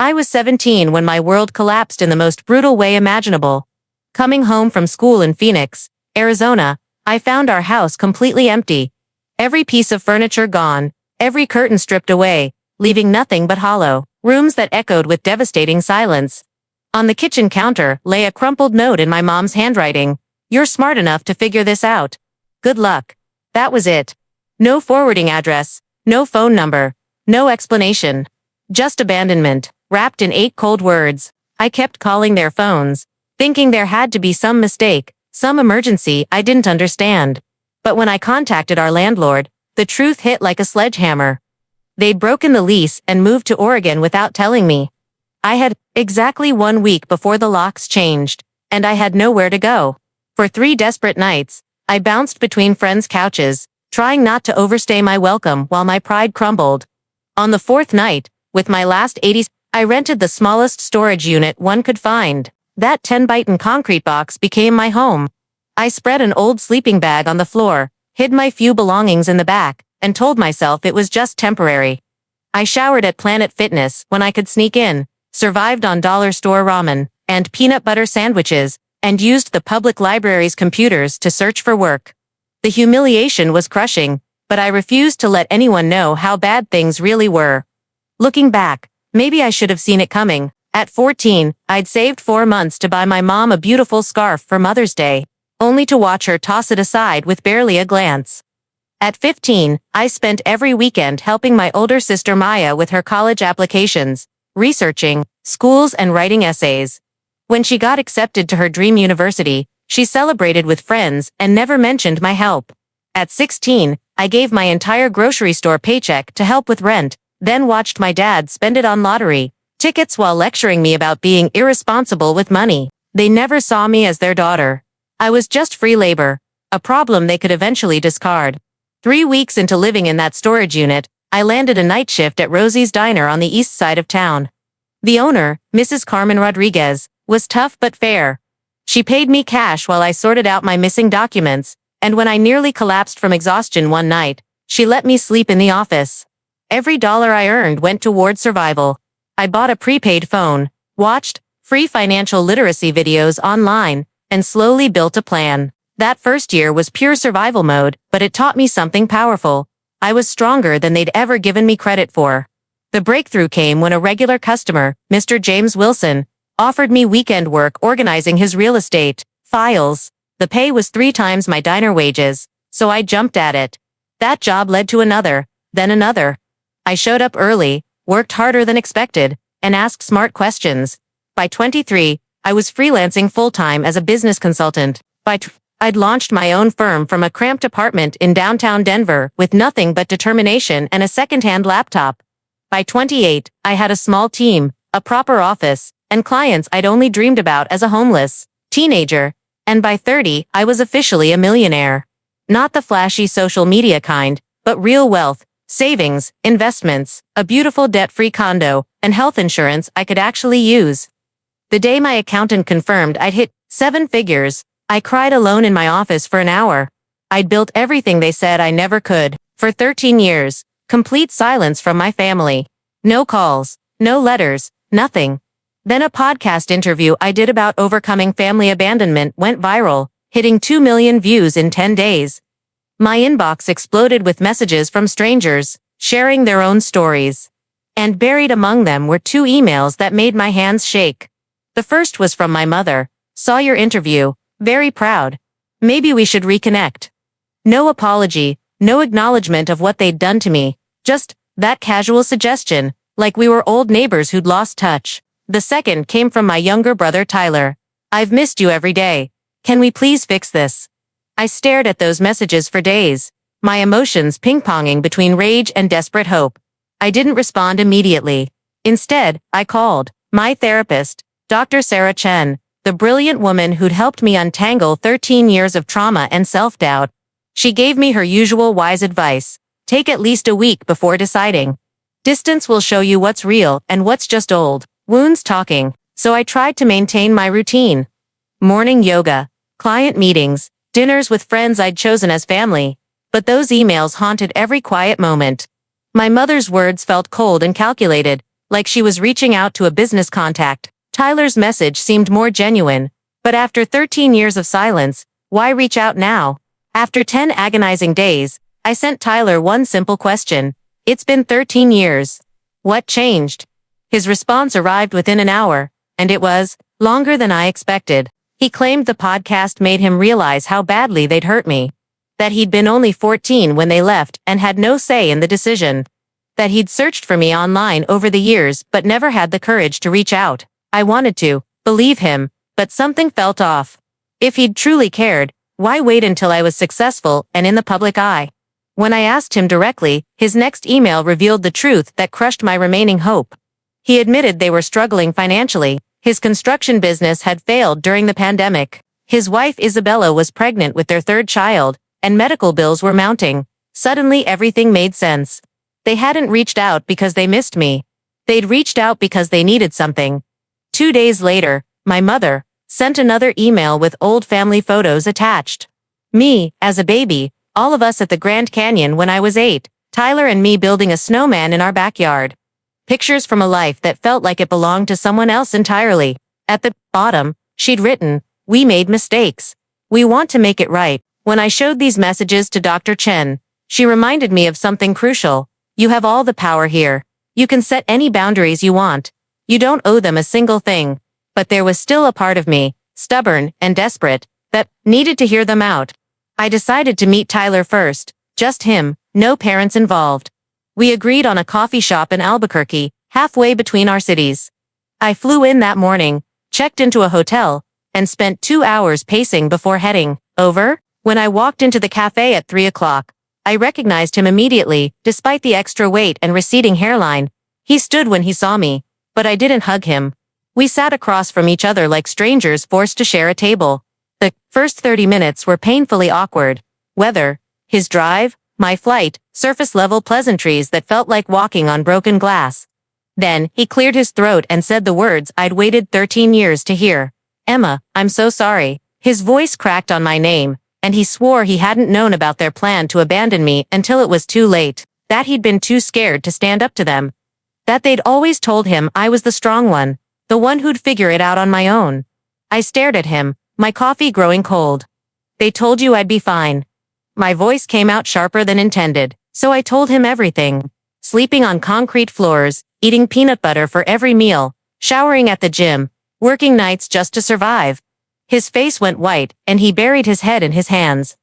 I was 17 when my world collapsed in the most brutal way imaginable. Coming home from school in Phoenix, Arizona, I found our house completely empty. Every piece of furniture gone, every curtain stripped away, leaving nothing but hollow rooms that echoed with devastating silence. On the kitchen counter lay a crumpled note in my mom's handwriting. "You're smart enough to figure this out. Good luck." That was it. No forwarding address, no phone number, no explanation. Just abandonment, wrapped in 8 cold words. I kept calling their phones, thinking there had to be some mistake, some emergency I didn't understand. But when I contacted our landlord, the truth hit like a sledgehammer. They'd broken the lease and moved to Oregon without telling me. I had exactly 1 week before the locks changed, and I had nowhere to go. For 3 desperate nights, I bounced between friends' couches, trying not to overstay my welcome while my pride crumbled. On the 4th night, with my last 80s, I rented the smallest storage unit one could find. That 10-by-10 concrete box became my home. I spread an old sleeping bag on the floor, hid my few belongings in the back, and told myself it was just temporary. I showered at Planet Fitness when I could sneak in, survived on dollar store ramen and peanut butter sandwiches, and used the public library's computers to search for work. The humiliation was crushing, but I refused to let anyone know how bad things really were. Looking back, maybe I should have seen it coming. At 14, I'd saved 4 months to buy my mom a beautiful scarf for Mother's Day, only to watch her toss it aside with barely a glance. At 15, I spent every weekend helping my older sister Maya with her college applications, researching schools and writing essays. When she got accepted to her dream university, she celebrated with friends and never mentioned my help. At 16, I gave my entire grocery store paycheck to help with rent, then watched my dad spend it on lottery tickets while lecturing me about being irresponsible with money. They never saw me as their daughter. I was just free labor, a problem they could eventually discard. 3 weeks into living in that storage unit, I landed a night shift at Rosie's Diner on the east side of town. The owner, Mrs. Carmen Rodriguez, was tough but fair. She paid me cash while I sorted out my missing documents, and when I nearly collapsed from exhaustion one night, she let me sleep in the office. Every dollar I earned went toward survival. I bought a prepaid phone, watched free financial literacy videos online, and slowly built a plan. That first year was pure survival mode, but it taught me something powerful. I was stronger than they'd ever given me credit for. The breakthrough came when a regular customer, Mr. James Wilson, offered me weekend work organizing his real estate files. The pay was 3 times my diner wages, so I jumped at it. That job led to another, then another. I showed up early, worked harder than expected, and asked smart questions. By 23, I was freelancing full-time as a business consultant. I'd launched my own firm from a cramped apartment in downtown Denver with nothing but determination and a second-hand laptop. By 28, I had a small team, a proper office, and clients I'd only dreamed about as a homeless teenager. And by 30, I was officially a millionaire. Not the flashy social media kind, but real wealth, savings, investments, a beautiful debt-free condo, and health insurance I could actually use. The day my accountant confirmed I'd hit 7 figures, I cried alone in my office for an hour. I'd built everything they said I never could. For 13 years, complete silence from my family. No calls, no letters, nothing. Then a podcast interview I did about overcoming family abandonment went viral, hitting 2 million views in 10 days. My inbox exploded with messages from strangers, sharing their own stories. And buried among them were 2 emails that made my hands shake. The first was from my mother. "Saw your interview. Very proud. Maybe we should reconnect." No apology, no acknowledgement of what they'd done to me, just that casual suggestion, like we were old neighbors who'd lost touch. The second came from my younger brother Tyler. "I've missed you every day. Can we please fix this?" I stared at those messages for days, my emotions ping-ponging between rage and desperate hope. I didn't respond immediately. Instead, I called my therapist, Dr. Sarah Chen, the brilliant woman who'd helped me untangle 13 years of trauma and self-doubt. She gave me her usual wise advice: take at least a week before deciding. Distance will show you what's real and what's just old wounds talking. So I tried to maintain my routine. Morning yoga, client meetings, dinners with friends I'd chosen as family. But those emails haunted every quiet moment. My mother's words felt cold and calculated. like she was reaching out to a business contact. Tyler's message seemed more genuine. But after 13 years of silence, why reach out now? After 10 agonizing days, I sent Tyler one simple question. It's been 13 years. What changed? His response arrived within an hour, and it was longer than I expected. He claimed the podcast made him realize how badly they'd hurt me. That he'd been only 14 when they left and had no say in the decision. That he'd searched for me online over the years but never had the courage to reach out. I wanted to believe him, but something felt off. If he'd truly cared, why wait until I was successful and in the public eye? When I asked him directly, his next email revealed the truth that crushed my remaining hope. He admitted they were struggling financially. His construction business had failed during the pandemic. His wife Isabella was pregnant with their third child, and medical bills were mounting. Suddenly everything made sense. They hadn't reached out because they missed me. They'd reached out because they needed something. 2 days later, my mother sent another email with old family photos attached. Me, as a baby, all of us at the Grand Canyon when I was 8, Tyler and me building a snowman in our backyard. Pictures from a life that felt like it belonged to someone else entirely. At the bottom, she'd written, "We made mistakes. We want to make it right." When I showed these messages to Dr. Chen, she reminded me of something crucial. You have all the power here. You can set any boundaries you want. You don't owe them a single thing. But there was still a part of me, stubborn and desperate, that needed to hear them out. I decided to meet Tyler first, just him, no parents involved. We agreed on a coffee shop in Albuquerque, halfway between our cities. I flew in that morning, checked into a hotel, and spent 2 hours pacing before heading over. When I walked into the cafe at 3 o'clock, I recognized him immediately, despite the extra weight and receding hairline. He stood when he saw me, but I didn't hug him. We sat across from each other like strangers forced to share a table. The first 30 minutes were painfully awkward. Weather, his drive, my flight, surface-level pleasantries that felt like walking on broken glass. Then, he cleared his throat and said the words I'd waited 13 years to hear. "Emma, I'm so sorry." His voice cracked on my name, and he swore he hadn't known about their plan to abandon me until it was too late. That he'd been too scared to stand up to them. That they'd always told him I was the strong one, the one who'd figure it out on my own. I stared at him, my coffee growing cold. "They told you I'd be fine." My voice came out sharper than intended, so I told him everything. Sleeping on concrete floors, eating peanut butter for every meal, showering at the gym, working nights just to survive. His face went white, and he buried his head in his hands.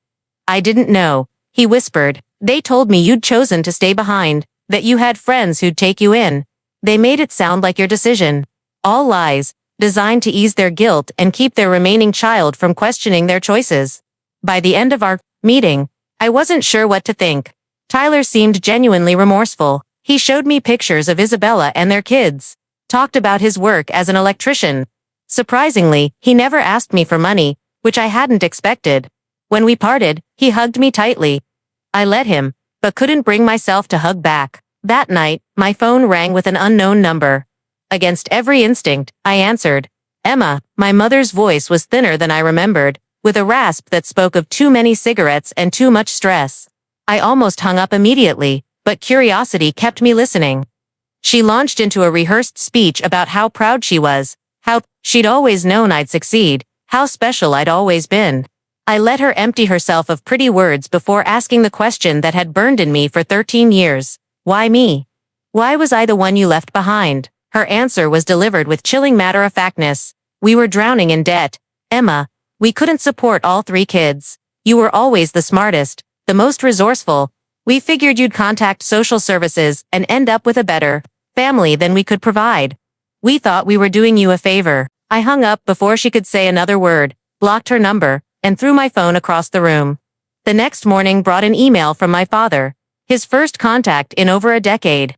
"I didn't know," he whispered. "They told me you'd chosen to stay behind, that you had friends who'd take you in. They made it sound like your decision. All lies, designed to ease their guilt and keep their remaining child from questioning their choices." By the end of our meeting, I wasn't sure what to think. Tyler seemed genuinely remorseful. He showed me pictures of Isabella and their kids. Talked about his work as an electrician. Surprisingly, he never asked me for money, which I hadn't expected. When we parted, he hugged me tightly. I let him, but couldn't bring myself to hug back. That night, my phone rang with an unknown number. Against every instinct, I answered. "Emma." My mother's voice was thinner than I remembered, with a rasp that spoke of too many cigarettes and too much stress. I almost hung up immediately, but curiosity kept me listening. She launched into a rehearsed speech about how proud she was, how she'd always known I'd succeed, how special I'd always been. I let her empty herself of pretty words before asking the question that had burned in me for 13 years. Why me? Why was I the one you left behind? Her answer was delivered with chilling matter-of-factness. "We were drowning in debt. Emma, we couldn't support all 3 kids. You were always the smartest, the most resourceful. We figured you'd contact social services and end up with a better family than we could provide. We thought we were doing you a favor." I hung up before she could say another word, blocked her number, and threw my phone across the room. The next morning brought an email from my father, his first contact in over a decade.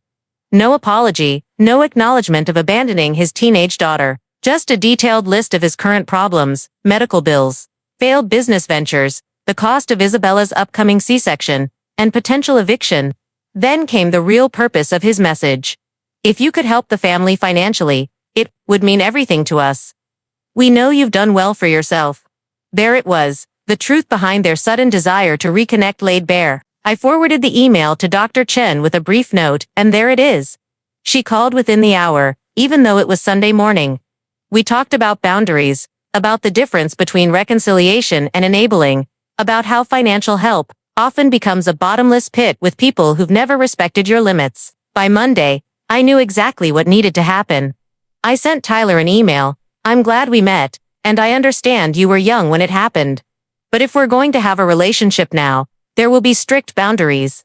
No apology, no acknowledgement of abandoning his teenage daughter, just a detailed list of his current problems, medical bills, failed business ventures, the cost of Isabella's upcoming C-section, and potential eviction. Then came the real purpose of his message. "If you could help the family financially, it would mean everything to us. We know you've done well for yourself." There it was, the truth behind their sudden desire to reconnect laid bare. I forwarded the email to Dr. Chen with a brief note, and there it is. She called within the hour, even though it was Sunday morning. We talked about boundaries, about the difference between reconciliation and enabling, about how financial help often becomes a bottomless pit with people who've never respected your limits. By Monday, I knew exactly what needed to happen. I sent Tyler an email. I'm glad we met, and I understand you were young when it happened. But if we're going to have a relationship now, there will be strict boundaries.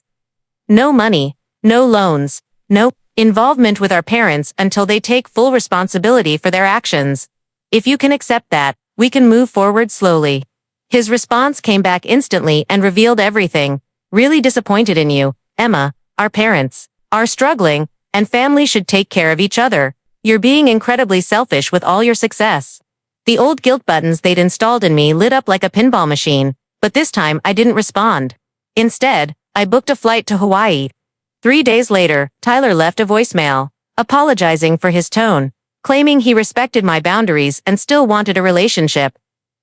No money, no loans, no involvement with our parents until they take full responsibility for their actions. If you can accept that, we can move forward slowly. His response came back instantly and revealed everything. Really disappointed in you, Emma. Our parents are struggling, and families should take care of each other. You're being incredibly selfish with all your success. The old guilt buttons they'd installed in me lit up like a pinball machine, but this time I didn't respond. Instead, I booked a flight to Hawaii. 3 days later, Tyler left a voicemail, apologizing for his tone, claiming he respected my boundaries and still wanted a relationship.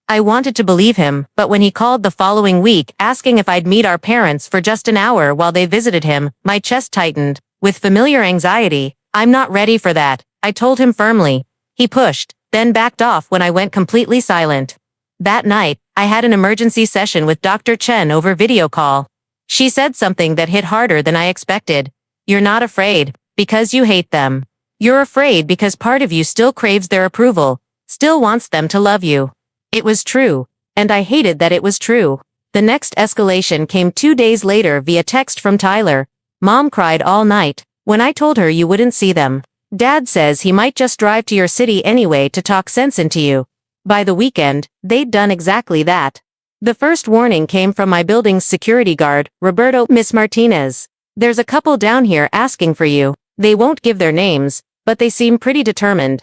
I wanted to believe him, but when he called the following week asking if I'd meet our parents for just an hour while they visited him, my chest tightened. With familiar anxiety, I'm not ready for that, I told him firmly. He pushed, then backed off when I went completely silent. That night, I had an emergency session with Dr. Chen over video call. She said something that hit harder than I expected. You're not afraid, because you hate them. You're afraid because part of you still craves their approval, still wants them to love you. It was true, and I hated that it was true. The next escalation came 2 days later via text from Tyler. Mom cried all night when I told her you wouldn't see them. Dad says he might just drive to your city anyway to talk sense into you. By the weekend, they'd done exactly that. The first warning came from my building's security guard, Roberto. Miss Martinez, there's a couple down here asking for you. They won't give their names, but they seem pretty determined.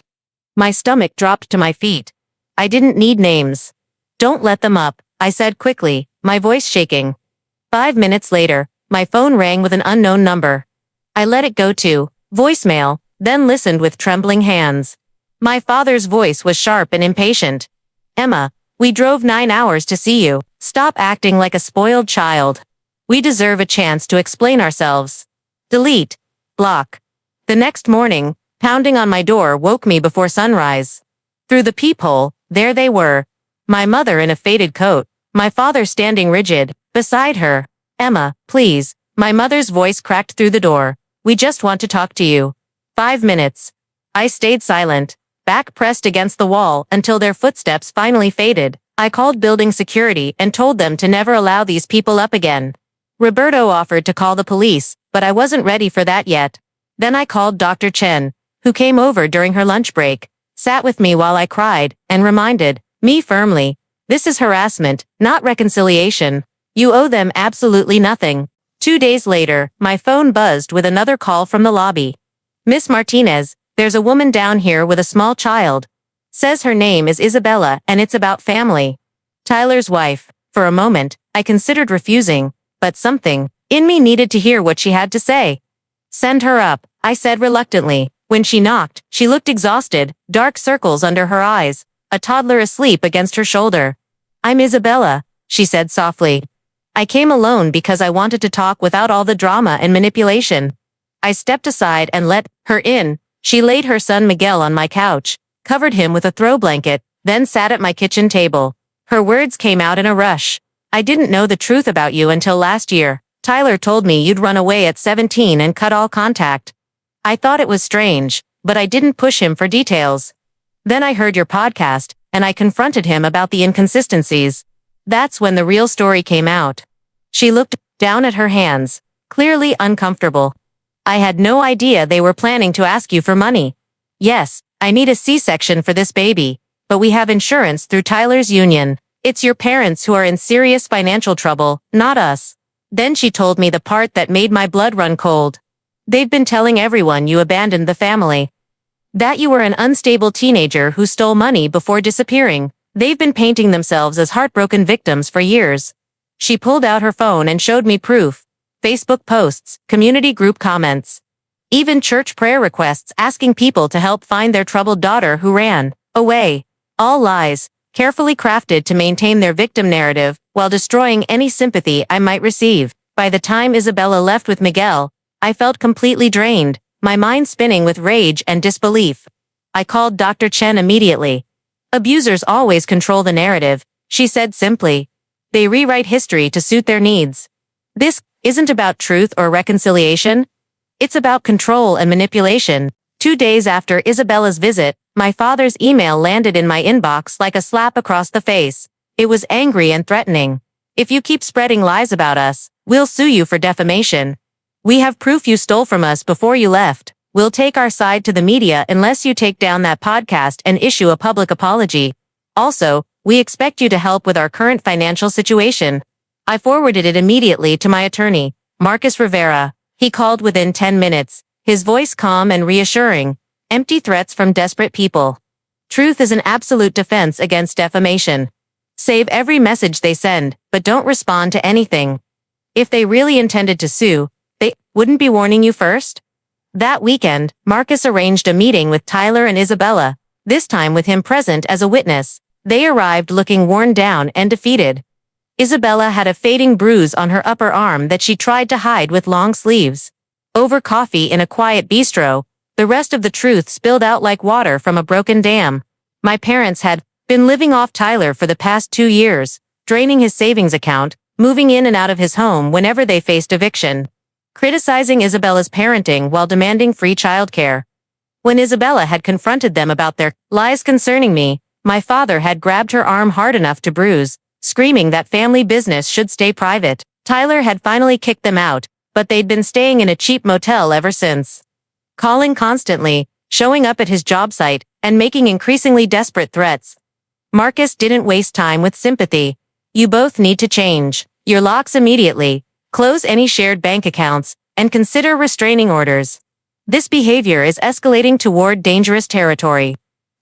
My stomach dropped to my feet. I didn't need names. Don't let them up, I said quickly, my voice shaking. 5 minutes later, my phone rang with an unknown number. I let it go to voicemail, then listened with trembling hands. My father's voice was sharp and impatient. Emma, we drove 9 hours to see you. Stop acting like a spoiled child. We deserve a chance to explain ourselves. Delete. Block. The next morning, pounding on my door woke me before sunrise. Through the peephole, there they were. My mother in a faded coat, my father standing rigid, beside her. Emma, please. My mother's voice cracked through the door. We just want to talk to you. 5 minutes. I stayed silent, back pressed against the wall until their footsteps finally faded. I called building security and told them to never allow these people up again. Roberto offered to call the police, but I wasn't ready for that yet. Then I called Dr. Chen, who came over during her lunch break, sat with me while I cried, and reminded me firmly, this is harassment, not reconciliation. You owe them absolutely nothing. 2 days later, my phone buzzed with another call from the lobby. Miss Martinez, there's a woman down here with a small child. Says her name is Isabella and it's about family. Tyler's wife. For a moment, I considered refusing, but something in me needed to hear what she had to say. Send her up, I said reluctantly. When she knocked, she looked exhausted, dark circles under her eyes, a toddler asleep against her shoulder. I'm Isabella, she said softly. I came alone because I wanted to talk without all the drama and manipulation. I stepped aside and let her in. She laid her son Miguel on my couch, covered him with a throw blanket, then sat at my kitchen table. Her words came out in a rush. I didn't know the truth about you until last year. Tyler told me you'd run away at 17 and cut all contact. I thought it was strange, but I didn't push him for details. Then I heard your podcast, and I confronted him about the inconsistencies. That's when the real story came out. She looked down at her hands, clearly uncomfortable. I had no idea they were planning to ask you for money. Yes, I need a C-section for this baby, but we have insurance through Tyler's union. It's your parents who are in serious financial trouble, not us. Then she told me the part that made my blood run cold. They've been telling everyone you abandoned the family. That you were an unstable teenager who stole money before disappearing. They've been painting themselves as heartbroken victims for years. She pulled out her phone and showed me proof. Facebook posts, community group comments. Even church prayer requests asking people to help find their troubled daughter who ran away. All lies, carefully crafted to maintain their victim narrative, while destroying any sympathy I might receive. By the time Isabella left with Miguel, I felt completely drained. my mind spinning with rage and disbelief. I called Dr. Chen immediately. Abusers always control the narrative, she said simply. They rewrite history to suit their needs. This isn't about truth or reconciliation. It's about control and manipulation. 2 days after Isabella's visit, my father's email landed in my inbox like a slap across the face. It was angry and threatening. If you keep spreading lies about us, we'll sue you for defamation. We have proof you stole from us before you left. We'll take our side to the media unless you take down that podcast and issue a public apology. Also, we expect you to help with our current financial situation. I forwarded it immediately to my attorney, Marcus Rivera. He called within 10 minutes, his voice calm and reassuring. Empty threats from desperate people. Truth is an absolute defense against defamation. Save every message they send, but don't respond to anything. If they really intended to sue, they wouldn't be warning you first? That weekend, Marcus arranged a meeting with Tyler and Isabella, this time with him present as a witness. They arrived looking worn down and defeated. Isabella had a fading bruise on her upper arm that she tried to hide with long sleeves. Over coffee in a quiet bistro, the rest of the truth spilled out like water from a broken dam. My parents had been living off Tyler for the past 2 years, draining his savings account, moving in and out of his home whenever they faced eviction, criticizing Isabella's parenting while demanding free childcare. When Isabella had confronted them about their lies concerning me, my father had grabbed her arm hard enough to bruise, screaming that family business should stay private. Tyler had finally kicked them out, but they'd been staying in a cheap motel ever since. Calling constantly, showing up at his job site, and making increasingly desperate threats. Marcus didn't waste time with sympathy. You both need to change your locks immediately, close any shared bank accounts, and consider restraining orders. This behavior is escalating toward dangerous territory.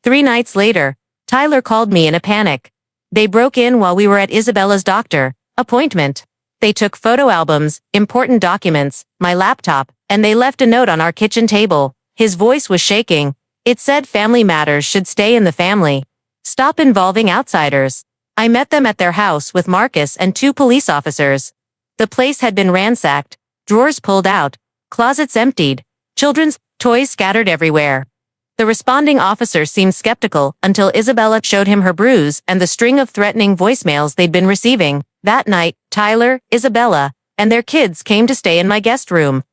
3 nights later, Tyler called me in a panic. They broke in while we were at Isabella's doctor appointment. They took photo albums, important documents, my laptop, and they left a note on our kitchen table. His voice was shaking. It said family matters should stay in the family. Stop involving outsiders. I met them at their house with Marcus and 2 police officers. The place had been ransacked, drawers pulled out, closets emptied, children's toys scattered everywhere. The responding officer seemed skeptical until Isabella showed him her bruise and the string of threatening voicemails they'd been receiving. That night, Tyler, Isabella, and their kids came to stay in my guest room.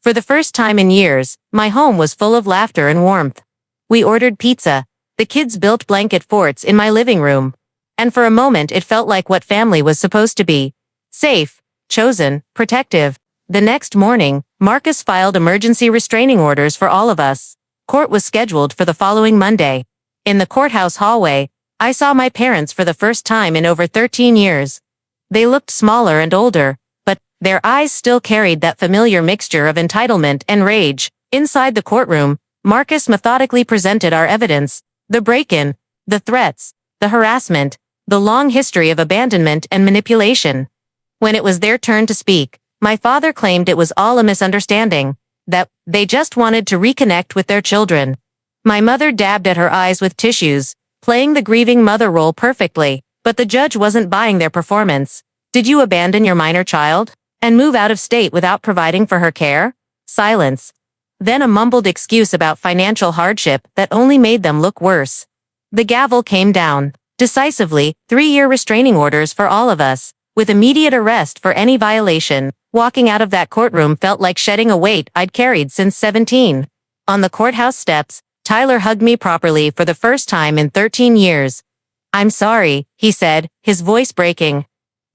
For the first time in years, my home was full of laughter and warmth. We ordered pizza. The kids built blanket forts in my living room. And for a moment it felt like what family was supposed to be. Safe, chosen, protective. The next morning, Marcus filed emergency restraining orders for all of us. Court was scheduled for the following Monday. In the courthouse hallway, I saw my parents for the first time in over 13 years. They looked smaller and older, but their eyes still carried that familiar mixture of entitlement and rage. Inside the courtroom, Marcus methodically presented our evidence. The break-in, the threats, the harassment, the long history of abandonment and manipulation. When it was their turn to speak, my father claimed it was all a misunderstanding, that they just wanted to reconnect with their children. My mother dabbed at her eyes with tissues, playing the grieving mother role perfectly, but the judge wasn't buying their performance. Did you abandon your minor child and move out of state without providing for her care? Silence. Then a mumbled excuse about financial hardship that only made them look worse. The gavel came down. Decisively, 3-year restraining orders for all of us, with immediate arrest for any violation. Walking out of that courtroom felt like shedding a weight I'd carried since 17. On the courthouse steps, Tyler hugged me properly for the first time in 13 years. "I'm sorry," he said, his voice breaking.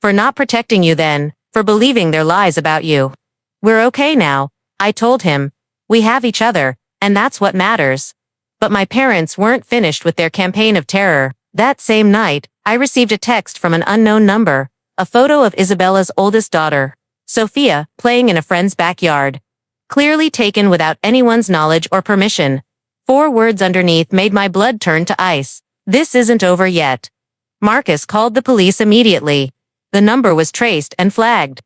"For not protecting you then, for believing their lies about you. We're okay now," I told him. "We have each other, and that's what matters." But my parents weren't finished with their campaign of terror. That same night, I received a text from an unknown number, a photo of Isabella's oldest daughter, Sophia, playing in a friend's backyard. Clearly taken without anyone's knowledge or permission. 4 words underneath made my blood turn to ice. "This isn't over yet." Marcus called the police immediately. The number was traced and flagged.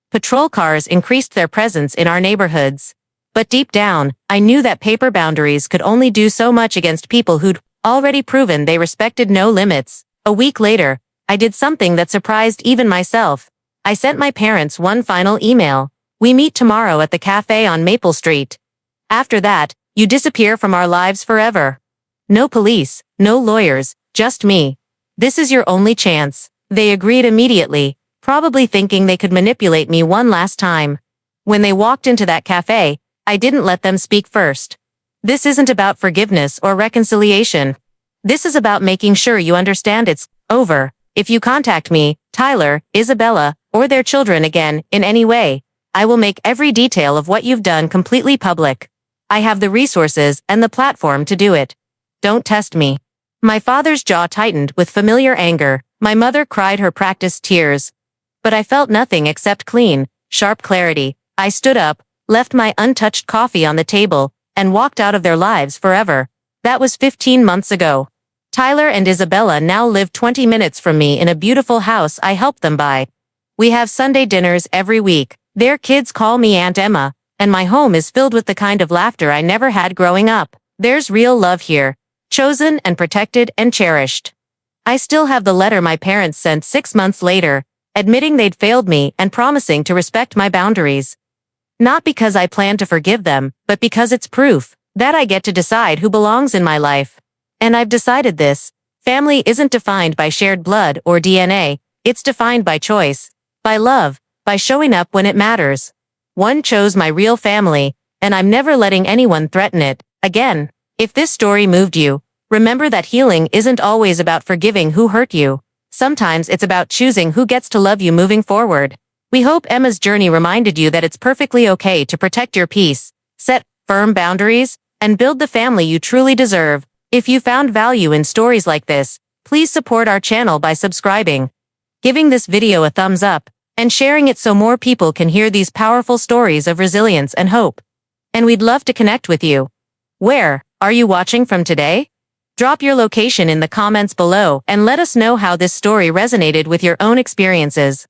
Patrol cars increased their presence in our neighborhoods. But deep down, I knew that paper boundaries could only do so much against people who'd already proven they respected no limits. A week later, I did something that surprised even myself. I sent my parents one final email. "We meet tomorrow at the cafe on Maple Street." After that, you disappear from our lives forever. No police, no lawyers, just me. This is your only chance." They agreed immediately, probably thinking they could manipulate me one last time. When they walked into that cafe, I didn't let them speak first. This isn't about forgiveness or reconciliation. This is about making sure you understand it's over. If you contact me, Tyler, Isabella, or their children again, in any way, I will make every detail of what you've done completely public. I have the resources and the platform to do it. Don't test me." My father's jaw tightened with familiar anger. My mother cried her practiced tears. But I felt nothing except clean, sharp clarity. I stood up, left my untouched coffee on the table, and walked out of their lives forever. That was 15 months ago. Tyler and Isabella now live 20 minutes from me in a beautiful house I helped them buy. We have Sunday dinners every week. Their kids call me Aunt Emma, and my home is filled with the kind of laughter I never had growing up. There's real love here. Chosen and protected and cherished. I still have the letter my parents sent 6 months later, admitting they'd failed me and promising to respect my boundaries. Not because I plan to forgive them, but because it's proof that I get to decide who belongs in my life. And I've decided this. Family isn't defined by shared blood or DNA, it's defined by choice, by love, by showing up when it matters. One chose my real family, and I'm never letting anyone threaten it again. If this story moved you, remember that healing isn't always about forgiving who hurt you. Sometimes it's about choosing who gets to love you moving forward. We hope Emma's journey reminded you that it's perfectly okay to protect your peace, set firm boundaries, and build the family you truly deserve. If you found value in stories like this, please support our channel by subscribing, giving this video a thumbs up, and sharing it so more people can hear these powerful stories of resilience and hope. And we'd love to connect with you. Where are you watching from today? Drop your location in the comments below and let us know how this story resonated with your own experiences.